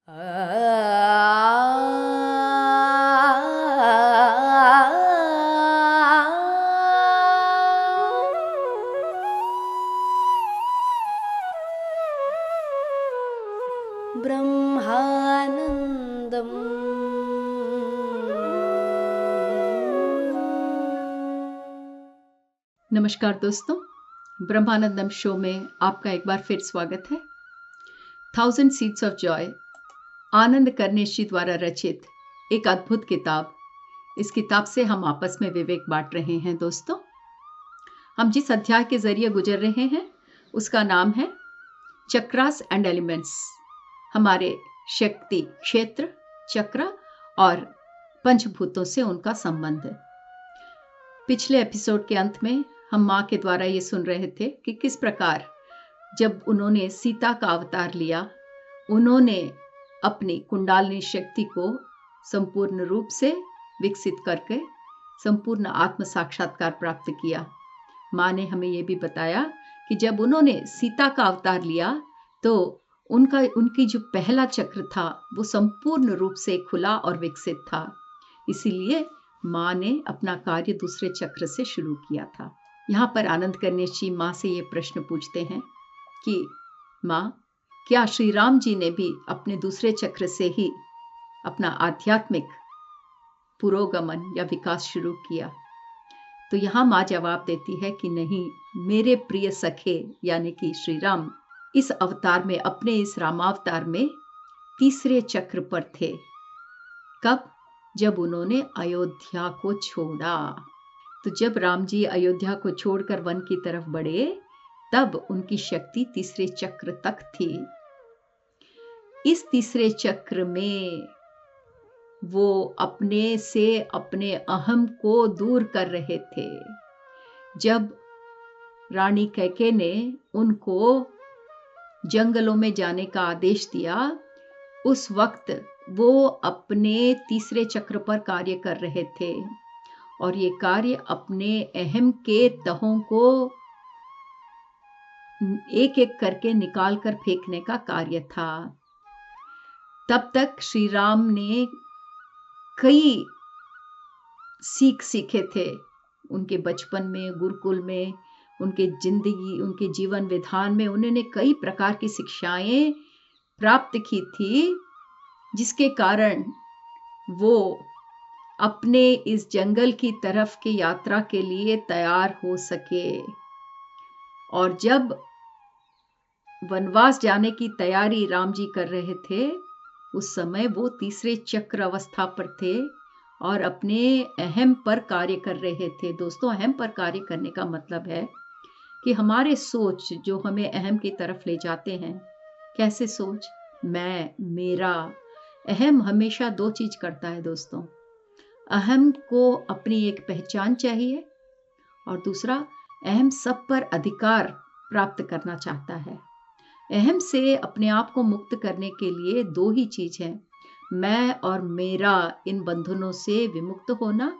ब्रह्मानंदम। नमस्कार दोस्तों, ब्रह्मानंदम शो में आपका एक बार फिर स्वागत है। 1000 सीड्स ऑफ जॉय आनंद करनेशी द्वारा रचित एक अद्भुत किताब। इस किताब से हम आपस में विवेक बांट रहे हैं। दोस्तों, हम जिस अध्याय के जरिए गुजर रहे हैं उसका नाम है चक्रास एंड एलिमेंट्स। हमारे शक्ति क्षेत्र, चक्र और पंचभूतों से उनका संबंध। पिछले एपिसोड के अंत में हम माँ के द्वारा ये सुन रहे थे कि किस प्रकार जब उन्होंने सीता का अवतार लिया, उन्होंने अपनी कुंडालिनी शक्ति को संपूर्ण रूप से विकसित करके संपूर्ण आत्म साक्षात्कार प्राप्त किया। माँ ने हमें ये भी बताया कि जब उन्होंने सीता का अवतार लिया तो उनकी जो पहला चक्र था वो संपूर्ण रूप से खुला और विकसित था। इसीलिए माँ ने अपना कार्य दूसरे चक्र से शुरू किया था। यहाँ पर आनंद करनेशी माँ से ये प्रश्न पूछते हैं कि माँ, क्या श्री राम जी ने भी अपने दूसरे चक्र से ही अपना आध्यात्मिक पुरोगमन या विकास शुरू किया? तो यहाँ माँ जवाब देती है कि नहीं, मेरे प्रिय सखे यानी कि श्री राम इस अवतार में, अपने इस रामावतार में तीसरे चक्र पर थे। कब? जब उन्होंने अयोध्या को छोड़ा। तो जब राम जी अयोध्या को छोड़कर वन की तरफ बढ़े तब उनकी शक्ति तीसरे चक्र तक थी। इस तीसरे चक्र में वो अपने से अपने अहम को दूर कर रहे थे। जब रानी कैके ने उनको जंगलों में जाने का आदेश दिया, उस वक्त वो अपने तीसरे चक्र पर कार्य कर रहे थे और ये कार्य अपने अहम के तहों को एक एक करके निकाल कर फेंकने का कार्य था। तब तक श्री राम ने कई सीख सीखे थे। उनके बचपन में, गुरुकुल में, उनके जिंदगी, उनके जीवन विधान में उन्होंने कई प्रकार की शिक्षाएं प्राप्त की थी, जिसके कारण वो अपने इस जंगल की तरफ की यात्रा के लिए तैयार हो सके। और जब वनवास जाने की तैयारी राम जी कर रहे थे, उस समय वो तीसरे चक्र अवस्था पर थे और अपने अहम पर कार्य कर रहे थे। दोस्तों, अहम पर कार्य करने का मतलब है कि हमारे सोच जो हमें अहम की तरफ ले जाते हैं। कैसे सोच? मैं, मेरा। अहम हमेशा दो चीज करता है दोस्तों। अहम को अपनी एक पहचान चाहिए और दूसरा, अहम सब पर अधिकार प्राप्त करना चाहता है। अहम से अपने आप को मुक्त करने के लिए दो ही चीज हैं, मैं और मेरा, इन बंधनों से विमुक्त होना,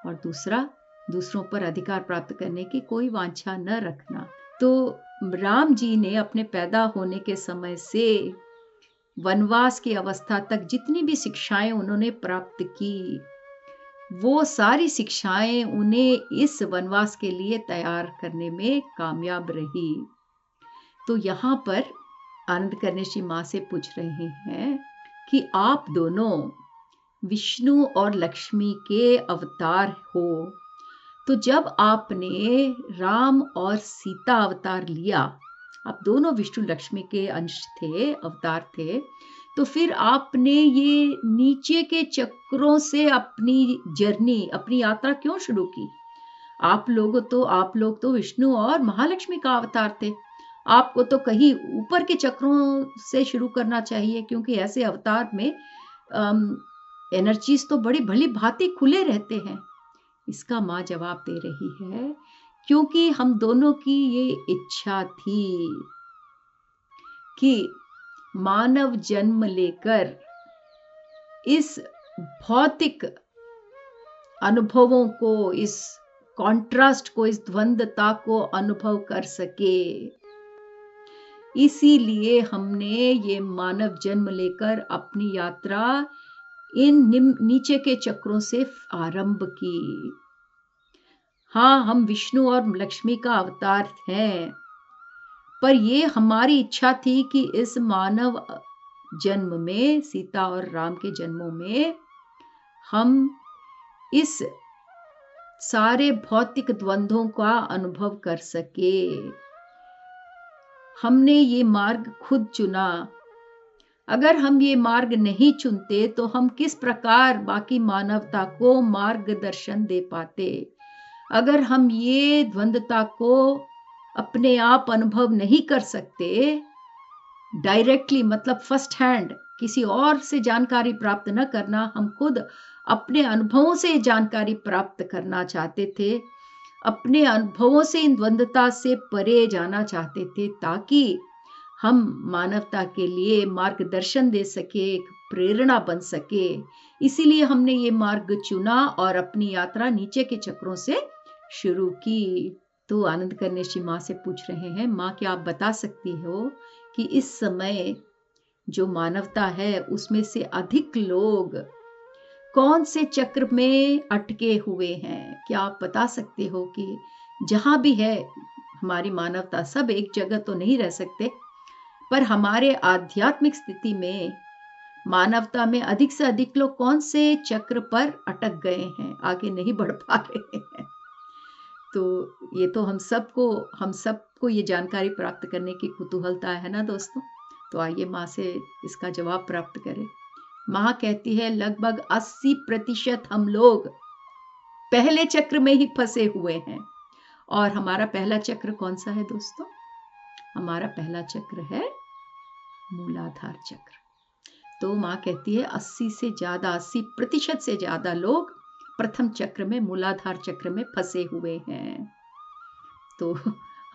और दूसरा, दूसरों पर अधिकार प्राप्त करने की कोई वांछा न रखना। तो राम जी ने अपने पैदा होने के समय से वनवास की अवस्था तक जितनी भी शिक्षाएं उन्होंने प्राप्त की, वो सारी शिक्षाएं उन्हें इस वनवास के लिए तैयार करने में कामयाब रही। तो यहाँ पर आनंद करनेशी माँ से पूछ रहे हैं कि आप दोनों विष्णु और लक्ष्मी के अवतार हो, तो जब आपने राम और सीता अवतार लिया, आप दोनों विष्णु लक्ष्मी के अंश थे, अवतार थे, तो फिर आपने ये नीचे के चक्रों से अपनी जर्नी, अपनी यात्रा क्यों शुरू की? आप लोग तो विष्णु और महालक्ष्मी का अवतार थे। आपको तो कहीं ऊपर के चक्रों से शुरू करना चाहिए, क्योंकि ऐसे अवतार में एनर्जीज तो बड़ी भली भांति खुले रहते हैं। इसका माँ जवाब दे रही है, क्योंकि हम दोनों की ये इच्छा थी कि मानव जन्म लेकर इस भौतिक अनुभवों को, इस कॉन्ट्रास्ट को, इस द्वंद्वता को अनुभव कर सके। इसीलिए हमने ये मानव जन्म लेकर अपनी यात्रा इन नीचे के चक्रों से आरंभ की। हाँ, हम विष्णु और लक्ष्मी का अवतार हैं, पर ये हमारी इच्छा थी कि इस मानव जन्म में, सीता और राम के जन्मों में, हम इस सारे भौतिक द्वंद्वों का अनुभव कर सके। हमने ये मार्ग खुद चुना। अगर हम ये मार्ग नहीं चुनते तो हम किस प्रकार बाकी मानवता को मार्गदर्शन दे पाते। अगर हम ये द्वंद्वता को अपने आप अनुभव नहीं कर सकते डायरेक्टली, मतलब फर्स्ट हैंड, किसी और से जानकारी प्राप्त न करना, हम खुद अपने अनुभवों से जानकारी प्राप्त करना चाहते थे, अपने अनुभवों से इन द्वंद्वता से परे जाना चाहते थे, ताकि हम मानवता के लिए मार्गदर्शन दे सके, एक प्रेरणा बन सके। इसीलिए हमने ये मार्ग चुना और अपनी यात्रा नीचे के चक्रों से शुरू की। तो आनंद कर्णेश जी माँ से पूछ रहे हैं, माँ क्या आप बता सकती हो कि इस समय जो मानवता है उसमें से अधिक लोग कौन से चक्र में अटके हुए हैं? क्या आप बता सकते हो कि जहां भी है हमारी मानवता, सब एक जगह तो नहीं रह सकते, पर हमारे आध्यात्मिक स्थिति में मानवता में अधिक से अधिक लोग कौन से चक्र पर अटक गए हैं, आगे नहीं बढ़ पा रहे हैं? तो ये तो हम सबको ये जानकारी प्राप्त करने की कुतूहलता है ना दोस्तों। तो आइए माँ से इसका जवाब प्राप्त करें। माँ कहती है लगभग 80% हम लोग पहले चक्र में ही फंसे हुए हैं। और हमारा पहला चक्र कौन सा है दोस्तों? हमारा पहला चक्र है मूलाधार चक्र। तो माँ कहती है 80% से ज्यादा लोग प्रथम चक्र में, मूलाधार चक्र में फंसे हुए हैं। तो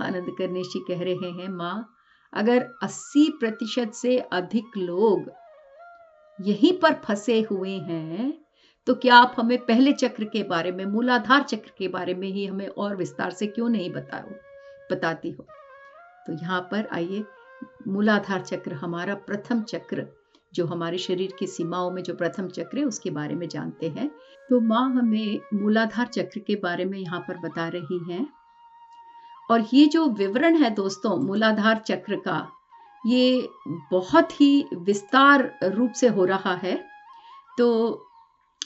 आनंद कर्णेश जी कह रहे हैं, माँ अगर 80% से अधिक लोग यहीं पर फंसे हुए हैं तो क्या आप हमें पहले चक्र के बारे में, मूलाधार चक्र के बारे में ही हमें और विस्तार से क्यों नहीं बताती हो? तो यहाँ पर आइए, मूलाधार चक्र हमारा प्रथम चक्र, जो हमारे शरीर की सीमाओं में जो प्रथम चक्र है उसके बारे में जानते हैं। तो माँ हमें मूलाधार चक्र के बारे में यहाँ पर बता रही हैं। और ये जो विवरण है दोस्तों मूलाधार चक्र का, ये बहुत ही विस्तार रूप से हो रहा है। तो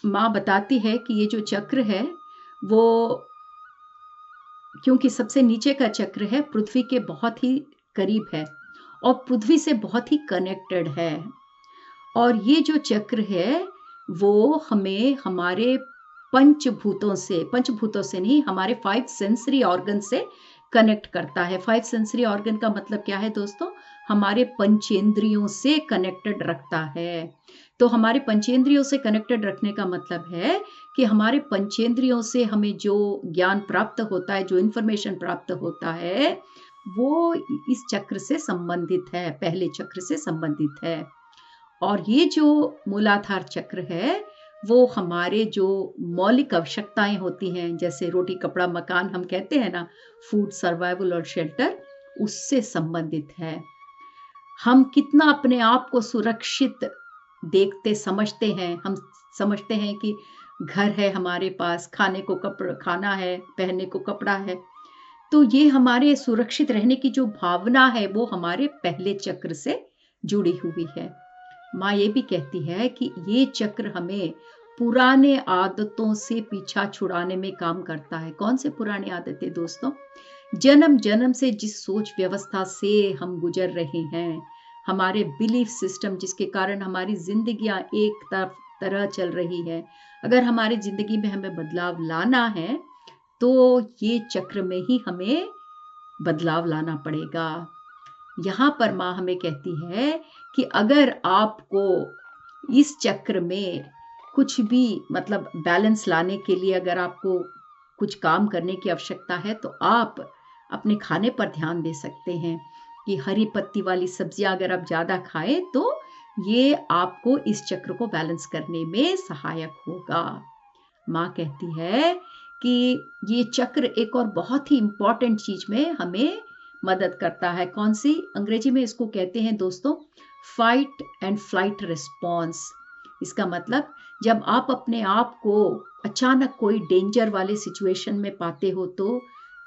माँ बताती है कि ये जो चक्र है वो, क्योंकि सबसे नीचे का चक्र है, पृथ्वी के बहुत ही करीब है और पृथ्वी से बहुत ही कनेक्टेड है। और ये जो चक्र है वो हमें हमारे पंचभूतों से नहीं, हमारे 5 सेंसरी ऑर्गन से कनेक्ट करता है। 5 सेंसरी ऑर्गन का मतलब क्या है दोस्तों? हमारे पंचेंद्रियों से कनेक्टेड रखता है। तो हमारे पंचेंद्रियों से कनेक्टेड रखने का मतलब है कि हमारे पंचेंद्रियों से हमें जो ज्ञान प्राप्त होता है, जो इंफॉर्मेशन प्राप्त होता है, वो इस चक्र से संबंधित है, पहले चक्र से संबंधित है। और ये जो मूलाधार चक्र है वो हमारे जो मौलिक आवश्यकताएं होती हैं, जैसे रोटी कपड़ा मकान हम कहते हैं ना, फूड, सर्वाइवल और शेल्टर, उससे संबंधित है। हम कितना अपने आप को सुरक्षित देखते समझते हैं। हम समझते हैं कि घर है हमारे पास, खाने को खाना है, पहनने को कपड़ा है। तो ये हमारे सुरक्षित रहने की जो भावना है वो हमारे पहले चक्र से जुड़ी हुई है। माँ ये भी कहती है कि ये चक्र हमें पुराने आदतों से पीछा छुड़ाने में काम करता है। कौन से पुराने आदतें दोस्तों? जन्म जन्म से जिस सोच व्यवस्था से हम गुजर रहे हैं, हमारे बिलीफ सिस्टम जिसके कारण हमारी जिंदगियां एक तरह चल रही है, अगर हमारी जिंदगी में हमें बदलाव लाना है तो ये चक्र में ही हमें बदलाव लाना पड़ेगा। यहाँ पर माँ हमें कहती है कि अगर आपको इस चक्र में कुछ भी, मतलब बैलेंस लाने के लिए अगर आपको कुछ काम करने की आवश्यकता है तो आप अपने खाने पर ध्यान दे सकते हैं कि हरी पत्ती वाली सब्जियां अगर आप ज़्यादा खाएं तो ये आपको इस चक्र को बैलेंस करने में सहायक होगा। माँ कहती है कि ये चक्र एक और बहुत ही इम्पॉर्टेंट चीज में हमें मदद करता है। कौन सी? अंग्रेजी में इसको कहते हैं दोस्तों फाइट एंड फ्लाइट रिस्पॉन्स। इसका मतलब जब आप अपने आप को अचानक कोई डेंजर वाले सिचुएशन में पाते हो तो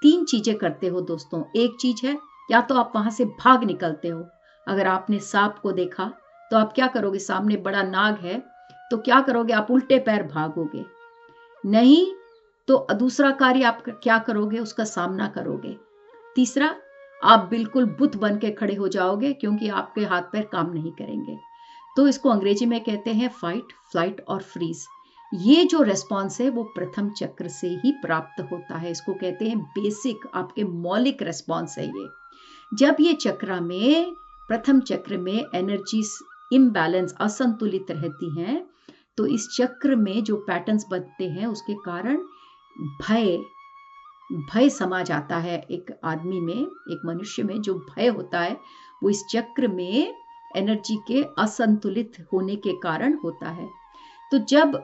3 चीजें करते हो दोस्तों। एक चीज है या तो आप वहां से भाग निकलते हो। अगर आपने सांप को देखा तो आप क्या करोगे? सामने बड़ा नाग है तो क्या करोगे? आप उल्टे पैर भागोगे। नहीं तो दूसरा कार्य आप क्या करोगे? उसका सामना करोगे। तीसरा, आप बिल्कुल बुत बन के खड़े हो जाओगे क्योंकि आपके हाथ पैर काम नहीं करेंगे। तो इसको अंग्रेजी में कहते हैं फाइट, फ्लाइट और फ्रीज। ये जो रेस्पॉन्स है वो प्रथम चक्र से ही प्राप्त होता है। इसको कहते हैं बेसिक, आपके मौलिक रेस्पॉन्स है ये। जब ये चक्र में, प्रथम चक्र में एनर्जी इम्बैलेंस, असंतुलित रहती हैं तो इस चक्र में जो पैटर्न्स बनते हैं उसके कारण भय समा जाता है एक आदमी में, एक मनुष्य में। जो भय होता है वो इस चक्र में एनर्जी के असंतुलित होने के कारण होता है। तो जब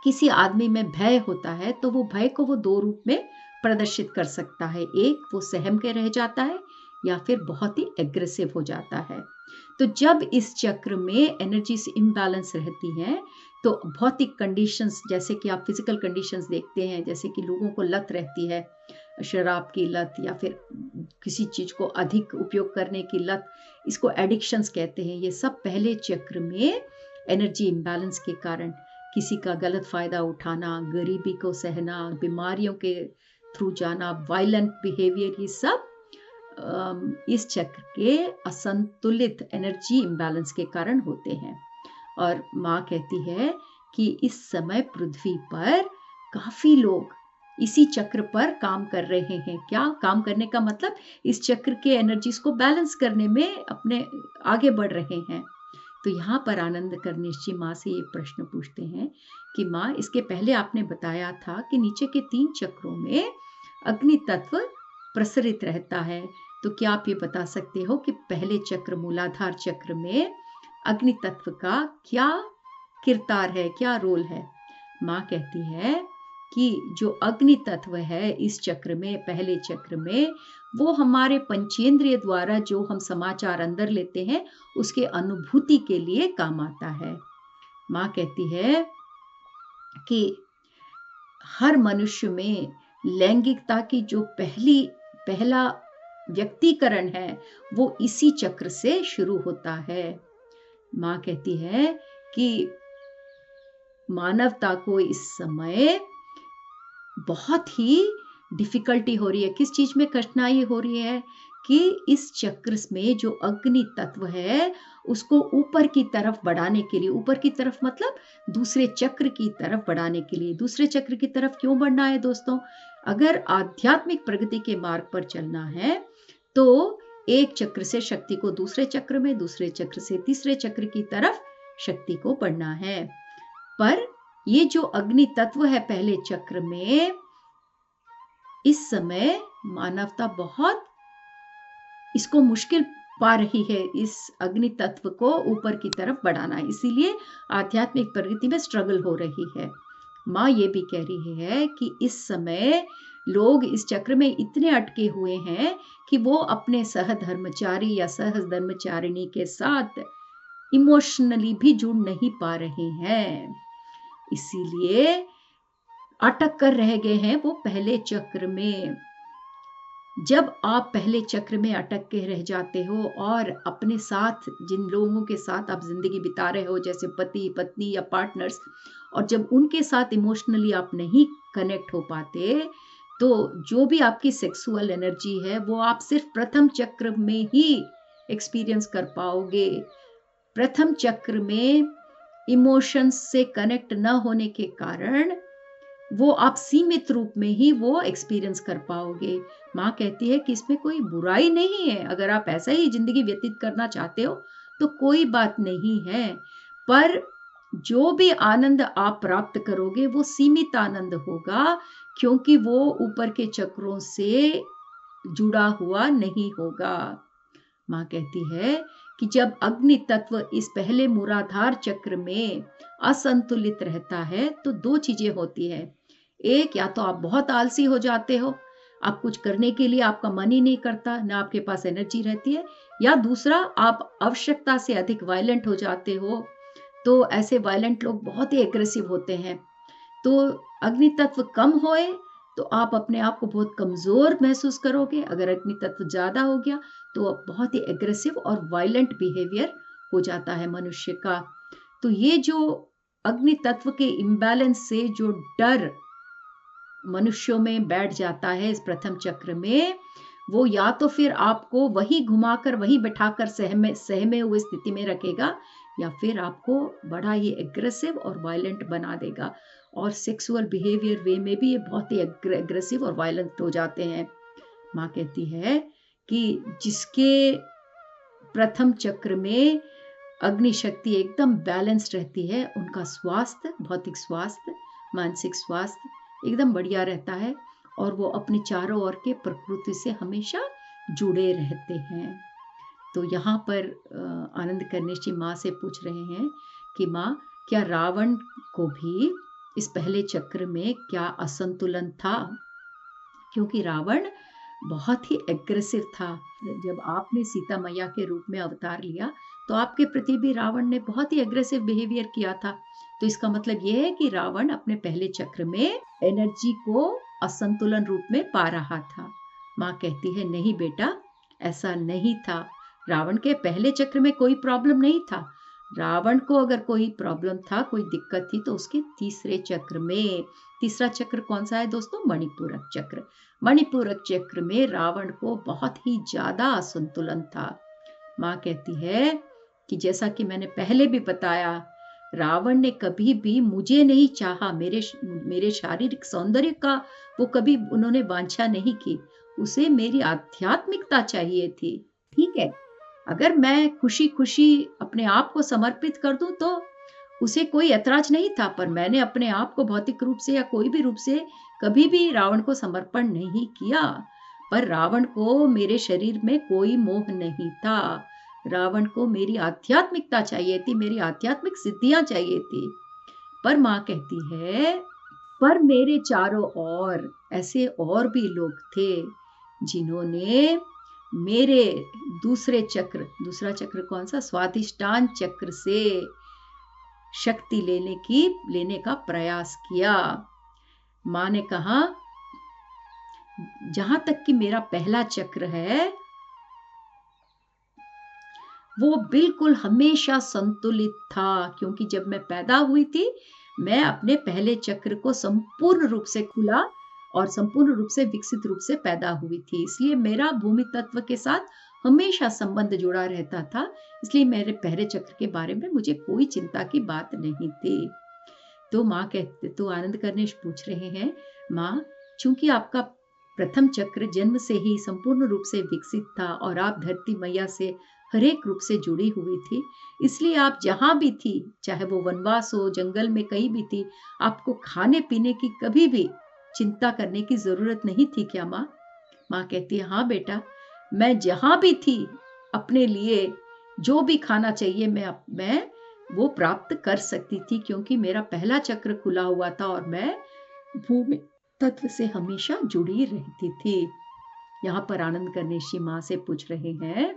किसी आदमी में भय होता है तो वो भय को वो 2 रूप में प्रदर्शित कर सकता है। एक, वो सहम के रह जाता है या फिर बहुत ही एग्रेसिव हो जाता है। तो जब इस चक्र में एनर्जी से इम्बैलेंस रहती है तो भौतिक कंडीशंस, जैसे कि आप फिजिकल कंडीशंस देखते हैं, जैसे कि लोगों को लत रहती है, शराब की लत या फिर किसी चीज को अधिक उपयोग करने की लत, इसको एडिक्शंस कहते हैं। ये सब पहले चक्र में एनर्जी इम्बैलेंस के कारण, किसी का गलत फायदा उठाना, गरीबी को सहना, बीमारियों के थ्रू जाना, वायलेंट बिहेवियर, ये सब इस चक्र के असंतुलित एनर्जी इम्बैलेंस के कारण होते हैं। और माँ कहती है कि इस समय पृथ्वी पर काफी लोग इसी चक्र पर काम कर रहे हैं। क्या काम करने का मतलब? इस चक्र के एनर्जीज को बैलेंस करने में अपने आगे बढ़ रहे हैं। तो यहाँ पर आनंद करनेश जी माँ से ये प्रश्न पूछते हैं कि माँ, इसके पहले आपने बताया था कि नीचे के 3 चक्रों में अग्नि तत्व प्रसरित रहता है, तो क्या आप ये बता सकते हो कि पहले चक्र, मूलाधार चक्र में अग्नि तत्व का क्या किरदार है, क्या रोल है? माँ कहती है कि जो अग्नि तत्व है इस चक्र में, पहले चक्र में, वो हमारे पंचेंद्रिय द्वारा जो हम समाचार अंदर लेते हैं उसके अनुभूति के लिए काम आता है। माँ कहती है कि हर मनुष्य में लैंगिकता की जो पहला व्यक्तिकरण है वो इसी चक्र से शुरू होता है। माँ कहती है कि मानवता को इस समय बहुत ही डिफिकल्टी हो रही है। किस चीज में कठिनाई हो रही है? कि इस चक्र में जो अग्नि तत्व है उसको ऊपर की तरफ बढ़ाने के लिए, ऊपर की तरफ मतलब दूसरे चक्र की तरफ बढ़ाने के लिए। दूसरे चक्र की तरफ क्यों बढ़ना है दोस्तों? अगर आध्यात्मिक प्रगति के मार्ग पर चलना है तो एक चक्र से शक्ति को दूसरे चक्र में, दूसरे चक्र से तीसरे चक्र की तरफ शक्ति को बढ़ना है। पर ये जो अग्नि तत्व है पहले चक्र में, इस समय मानवता बहुत इसको मुश्किल पा रही है, इस अग्नि तत्व को ऊपर की तरफ बढ़ाना। इसीलिए आध्यात्मिक प्रगति में स्ट्रगल हो रही है। माँ ये भी कह रही है कि इस समय लोग इस चक्र में इतने अटके हुए हैं कि वो अपने सहधर्मचारी या सहधर्मचारिणी के साथ इमोशनली भी जुड़ नहीं पा रहे हैं, इसीलिए अटक कर रह गए हैं वो पहले चक्र में। जब आप पहले चक्र में अटक के रह जाते हो और अपने साथ जिन लोगों के साथ आप जिंदगी बिता रहे हो, जैसे पति, पत्नी या पार्टनर्स, और जब उनके साथ इमोशनली आप नहीं कनेक्ट हो पाते तो जो भी आपकी सेक्सुअल एनर्जी है वो आप सिर्फ प्रथम चक्र में ही एक्सपीरियंस कर पाओगे। प्रथम चक्र में इमोशंस से कनेक्ट न होने के कारण वो आप सीमित रूप में ही वो एक्सपीरियंस कर पाओगे। माँ कहती है कि इसमें कोई बुराई नहीं है, अगर आप ऐसा ही जिंदगी व्यतीत करना चाहते हो तो कोई बात नहीं है, पर जो भी आनंद आप प्राप्त करोगे वो सीमित आनंद होगा, क्योंकि वो ऊपर के चक्रों से जुड़ा हुआ नहीं होगा। माँ कहती है कि जब अग्नि तत्व इस पहले मूलाधार चक्र में असंतुलित रहता है तो 2 चीजें होती है। एक, या तो आप बहुत आलसी हो जाते हो, आप कुछ करने के लिए आपका मन ही नहीं करता, ना आपके पास एनर्जी रहती है, या दूसरा आप आवश्यकता से अधिक वायलेंट हो जाते हो। तो ऐसे वायलेंट लोग बहुत ही एग्रेसिव होते हैं। तो अग्नि तत्व कम होए तो आप अपने आप को बहुत कमजोर महसूस करोगे। अगर अग्नि तत्व ज्यादा हो गया तो बहुत ही एग्रेसिव और वायलेंट बिहेवियर हो जाता है मनुष्य का। तो ये जो अग्नि तत्व के इम्बैलेंस से जो डर मनुष्यों में बैठ जाता है इस प्रथम चक्र में, वो या तो फिर आपको वही घुमाकर वही बैठाकर सहमे हुए स्थिति में रखेगा, या फिर आपको बड़ा ही एग्रेसिव और वायलेंट बना देगा। और सेक्सुअल बिहेवियर वे में भी ये बहुत ही एग्रेसिव और वायलेंट हो जाते हैं। माँ कहती है कि जिसके प्रथम चक्र में अग्नि शक्ति एकदम बैलेंस्ड रहती है, उनका स्वास्थ्य, भौतिक स्वास्थ्य, मानसिक स्वास्थ्य एकदम बढ़िया रहता है, और वो अपने चारों ओर के प्रकृति से हमेशा जुड़े रहते हैं। तो यहाँ पर आनंद कर्णेश जी माँ से पूछ रहे हैं कि माँ, क्या रावण को भी इस पहले चक्र में क्या असंतुलन था? क्योंकि रावण बहुत ही एग्रेसिव था। जब आपने सीता मैया के रूप में अवतार लिया तो आपके प्रति भी रावण ने बहुत ही एग्रेसिव बिहेवियर किया था। तो इसका मतलब यह है कि रावण अपने पहले चक्र में एनर्जी को असंतुलन रूप में पा रहा था। माँ कहती है नहीं बेटा, ऐसा नहीं था। रावण के पहले चक्र में कोई प्रॉब्लम नहीं था। रावण को अगर कोई प्रॉब्लम था, कोई दिक्कत थी, तो उसके तीसरे चक्र में। तीसरा चक्र कौन सा है दोस्तों? मणिपूरक चक्र। मणिपूरक चक्र में रावण को बहुत ही ज्यादा असंतुलन था। माँ कहती है कि जैसा कि मैंने पहले भी बताया, रावण ने कभी भी मुझे नहीं चाहा, मेरे शारीरिक सौंदर्य का वो कभी उन्होंने वांछा नहीं की। उसे मेरी आध्यात्मिकता चाहिए थी। ठीक है, अगर मैं खुशी खुशी अपने आप को समर्पित कर दूं तो उसे कोई ऐतराज नहीं था, पर मैंने अपने आप को भौतिक रूप से या कोई भी रूप से कभी भी रावण को समर्पण नहीं किया। पर रावण को मेरे शरीर में कोई मोह नहीं था। रावण को मेरी आध्यात्मिकता चाहिए थी, मेरी आध्यात्मिक सिद्धियां चाहिए थी। पर माँ कहती है, पर मेरे चारों ओर ऐसे और भी लोग थे जिन्होंने मेरे दूसरा चक्र कौन सा? स्वाधिष्ठान चक्र से शक्ति लेने का प्रयास किया। माँ ने कहा, जहां तक कि मेरा पहला चक्र है वो बिल्कुल हमेशा संतुलित था, क्योंकि जब मैं पैदा हुई थी मैं अपने पहले चक्र को संपूर्ण रूप से खुला और संपूर्ण रूप से विकसित रूप से पैदा हुई थी। इसलिए मेरा भूमि तत्व के साथ हमेशा संबंध जुड़ा रहता था। इसलिए मेरे पहले चक्र के बारे में मुझे कोई चिंता की बात नहीं थी। तो आनंद कर्णेश पूछ रहे हैं, माँ, चूंकि आपका प्रथम चक्र जन्म से ही संपूर्ण रूप से विकसित था और आप धरती मैया से हरेक रूप से जुड़ी हुई थी, इसलिए आप जहां भी थी, चाहे वो वनवास हो, जंगल में कहीं भी थी, आपको खाने पीने की कभी भी चिंता करने की जरूरत नहीं थी क्या माँ? माँ कहती है, हाँ बेटा, मैं जहां भी थी अपने लिए जो भी खाना चाहिए मैं वो प्राप्त कर सकती थी, क्योंकि मेरा पहला चक्र खुला हुआ था और मैं भूमि तत्व से हमेशा जुड़ी रहती थी। यहाँ पर आनंद कर्णेश जी माँ से पूछ रहे हैं,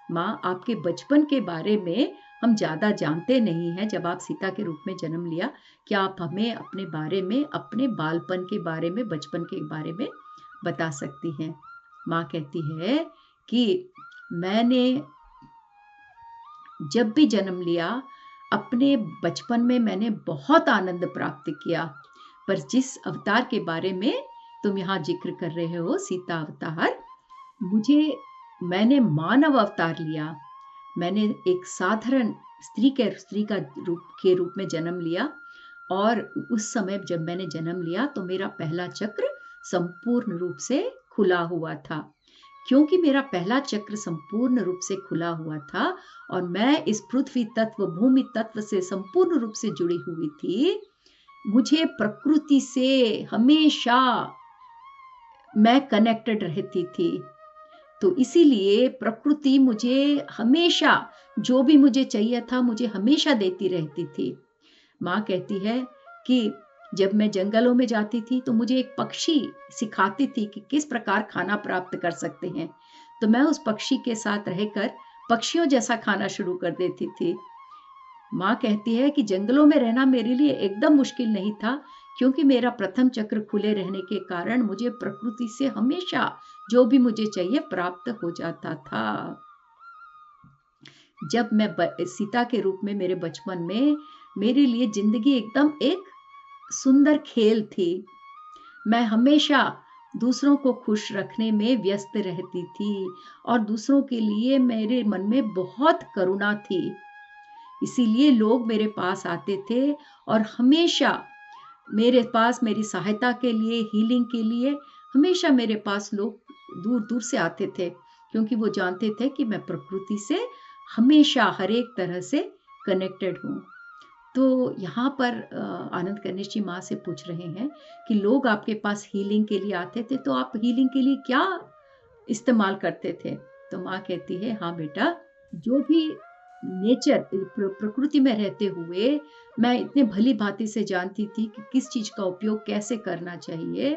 माँ, आपके बचपन के बारे में हम ज्यादा जानते नहीं हैं। जब आप सीता के रूप में जन्म लिया, क्या आप हमें अपने बारे में, अपने बालपन के बारे में, बचपन के बारे में बता सकती हैं? माँ कहती है कि मैंने जब भी जन्म लिया, अपने बचपन में मैंने बहुत आनंद प्राप्त किया। पर जिस अवतार के बारे में तुम यहाँ जिक्र कर रहे हो, सीता अवतार, मैंने मानव अवतार लिया। मैंने एक साधारण स्त्री के रूप में जन्म लिया, और उस समय जब मैंने जन्म लिया तो मेरा पहला चक्र संपूर्ण रूप से खुला हुआ था। क्योंकि मेरा पहला चक्र संपूर्ण रूप से खुला हुआ था और मैं इस पृथ्वी तत्व, भूमि तत्व से संपूर्ण रूप से जुड़ी हुई थी, मुझे प्रकृति से हमेशा मैं कनेक्टेड रहती थी। तो इसीलिए प्रकृति मुझे हमेशा जो भी मुझे चाहिए था, मुझे हमेशा देती रहती थी। माँ कहती है कि जब मैं जंगलों में जाती थी तो मुझे एक पक्षी सिखाती थी कि किस प्रकार खाना प्राप्त कर सकते हैं। तो मैं उस पक्षी के साथ रहकर पक्षियों जैसा खाना शुरू कर देती थी। माँ कहती है कि जंगलों में रहना मेरे लिए एकदम मुश्किल नहीं था, क्योंकि मेरा प्रथम चक्र खुले रहने के कारण मुझे प्रकृति से हमेशा जो भी मुझे चाहिए प्राप्त हो जाता था। जब मैं सीता के रूप में मेरे बचपन में मेरे लिए जिंदगी एकदम एक सुंदर खेल थी। मैं हमेशा दूसरों को खुश रखने में व्यस्त रहती थी और दूसरों के लिए मेरे मन में बहुत करुणा थी। इसीलिए लोग मेरे पास आते थे और हमेशा मेरे पास मेरी सहायता के लिए, हीलिंग के लिए हमेशा मेरे पास लोग दूर दूर से आते थे, क्योंकि वो जानते थे कि मैं प्रकृति से हमेशा हर एक तरह से कनेक्टेड हूँ। तो यहाँ पर आनंद गणेश जी माँ से पूछ रहे हैं कि लोग आपके पास हीलिंग के लिए आते थे, तो आप हीलिंग के लिए क्या इस्तेमाल करते थे? तो माँ कहती है, हाँ बेटा, जो भी नेचर प्रकृति में रहते हुए मैं इतने भली भांति से जानती थी कि किस चीज का उपयोग कैसे करना चाहिए।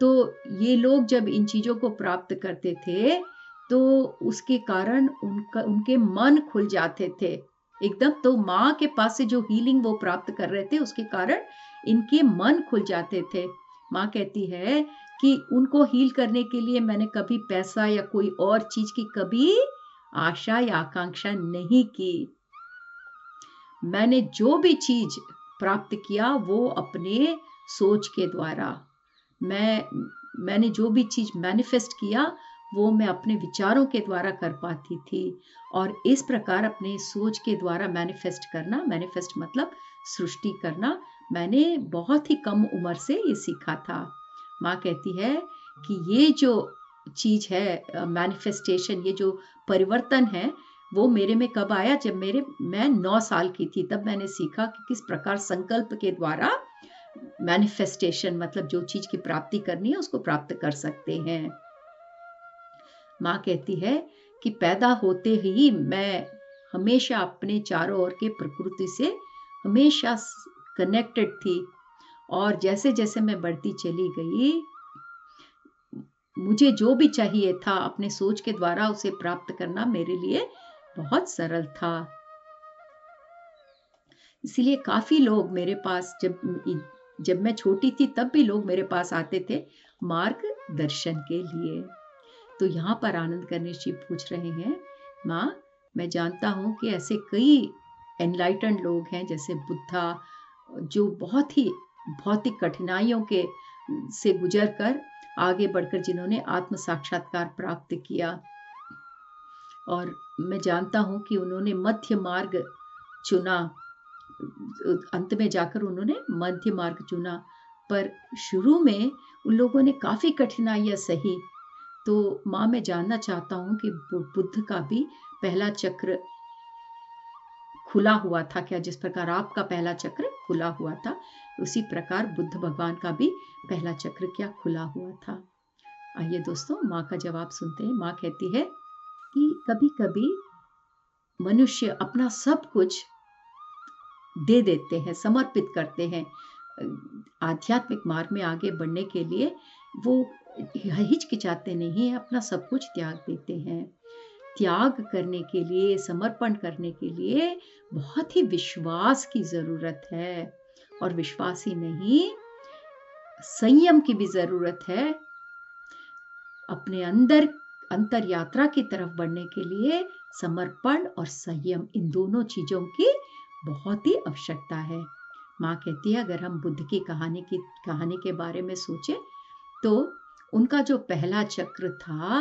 तो ये लोग जब इन चीजों को प्राप्त करते थे तो उसके कारण उनके मन खुल जाते थे एकदम। तो माँ के पास से जो हीलिंग वो प्राप्त कर रहे थे उसके कारण इनके मन खुल जाते थे। माँ कहती है कि उनको हील करने के लिए मैंने कभी पैसा या कोई और चीज की कभी आशा या आकांक्षा नहीं की। मैंने जो भी चीज प्राप्त किया वो अपने सोच के द्वारा, मैंने जो भी चीज मैनिफेस्ट किया वो मैं अपने विचारों के द्वारा कर पाती थी। और इस प्रकार अपने सोच के द्वारा मैनिफेस्ट करना, मैनिफेस्ट मतलब सृष्टि करना, मैंने बहुत ही कम उम्र से ये सीखा था। माँ कहती है कि ये जो चीज है मैनिफेस्टेशन, ये जो परिवर्तन है वो मेरे में कब आया? जब मैं 9 साल की थी, तब मैंने सीखा कि किस प्रकार संकल्प के द्वारा मैनिफेस्टेशन मतलब जो चीज की प्राप्ति करनी है उसको प्राप्त कर सकते हैं। माँ कहती है कि पैदा होते ही मैं हमेशा अपने चारों ओर के प्रकृति से हमेशा कनेक्टेड थी, और जैसे जैसे मैं बढ़ती चली गई मुझे जो भी चाहिए था अपने सोच के द्वारा उसे प्राप्त करना मेरे लिए बहुत सरल था। इसलिए काफी लोग मेरे पास जब मैं छोटी थी तब भी लोग मेरे पास आते थे मार्गदर्शन के लिए। तो यहाँ पर आनंद गणेश जी पूछ रहे हैं, माँ मैं जानता हूँ कि ऐसे कई एनलाइटन्ड लोग हैं जैसे बुद्धा, जो बहुत ही भौतिक कठिनाइयों के से गुजरकर आगे बढ़कर जिन्होंने आत्म साक्षात्कार प्राप्त किया, और मैं जानता हूँ कि उन्होंने मध्य मार्ग चुना, अंत में जाकर उन्होंने मध्य मार्ग चुना, पर शुरू में उन लोगों ने काफी कठिनाइयां सही। तो माँ मैं जानना चाहता हूँ कि बुद्ध का भी पहला चक्र खुला हुआ था क्या? जिस प्रकार आपका पहला चक्र खुला हुआ था उसी प्रकार बुद्ध भगवान का भी पहला चक्र क्या खुला हुआ था? आइए दोस्तों माँ का जवाब सुनते हैं। माँ कहती है कि कभी कभी मनुष्य अपना सब कुछ दे देते हैं, समर्पित करते हैं आध्यात्मिक मार्ग में आगे बढ़ने के लिए। वो हिचकिचाते नहीं है, अपना सब कुछ त्याग देते हैं। त्याग करने के लिए, समर्पण करने के लिए बहुत ही विश्वास की जरूरत है, और विश्वास ही नहीं संयम की भी जरूरत है। अपने अंतर यात्रा की तरफ बढ़ने के लिए समर्पण और संयम, इन दोनों चीजों की बहुत ही आवश्यकता है। माँ कहती है अगर हम बुद्ध की कहानी के बारे में सोचें तो उनका जो पहला चक्र था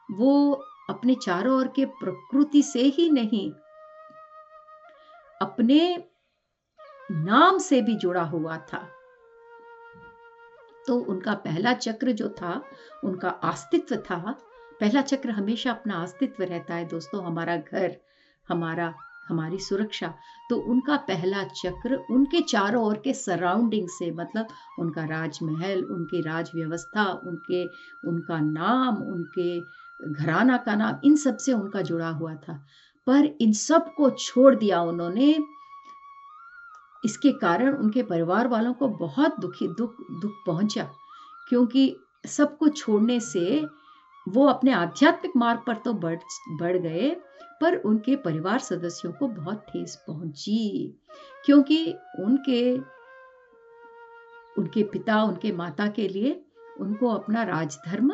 वो अपने चारों ओर के प्रकृति से ही नहीं, अपने नाम से भी जुड़ा हुआ था। तो उनका पहला चक्र जो था उनका अस्तित्व था। पहला चक्र हमेशा अपना अस्तित्व रहता है दोस्तों, हमारा घर, हमारी सुरक्षा। तो उनका पहला चक्र उनके चारों ओर के सराउंडिंग से, मतलब उनका राजमहल, उनकी राज व्यवस्था, उनका नाम, उनके घराना का नाम, इन सब से उनका जुड़ा हुआ था। पर इन सब को छोड़ दिया उन्होंने इसके कारण उनके परिवार वालों को बहुत दुख पहुंचा, क्योंकि सब कुछ छोड़ने से वो अपने आध्यात्मिक मार्ग पर तो बढ़ गए, पर उनके परिवार सदस्यों को बहुत ठेस पहुंची, क्योंकि उनके पिता, उनके माता के लिए उनको अपना राजधर्म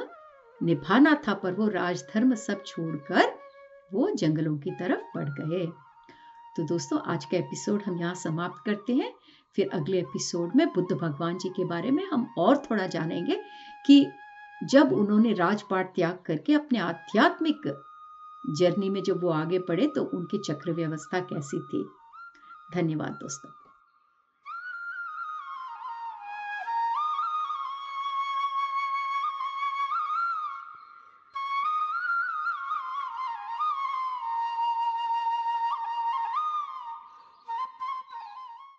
निभाना था, पर वो राजधर्म सब छोड़कर वो जंगलों की तरफ बढ़ गए। तो दोस्तों, आज का एपिसोड हम यहाँ समाप्त करते हैं। फिर अगले एपिसोड में बुद्ध भगवान जी के बारे में हम और थोड़ा जानेंगे कि जब उन्होंने राजपाट त्याग करके अपने आध्यात्मिक जर्नी में जब वो आगे बढ़े तो उनकी चक्र व्यवस्था कैसी थी। धन्यवाद दोस्तों।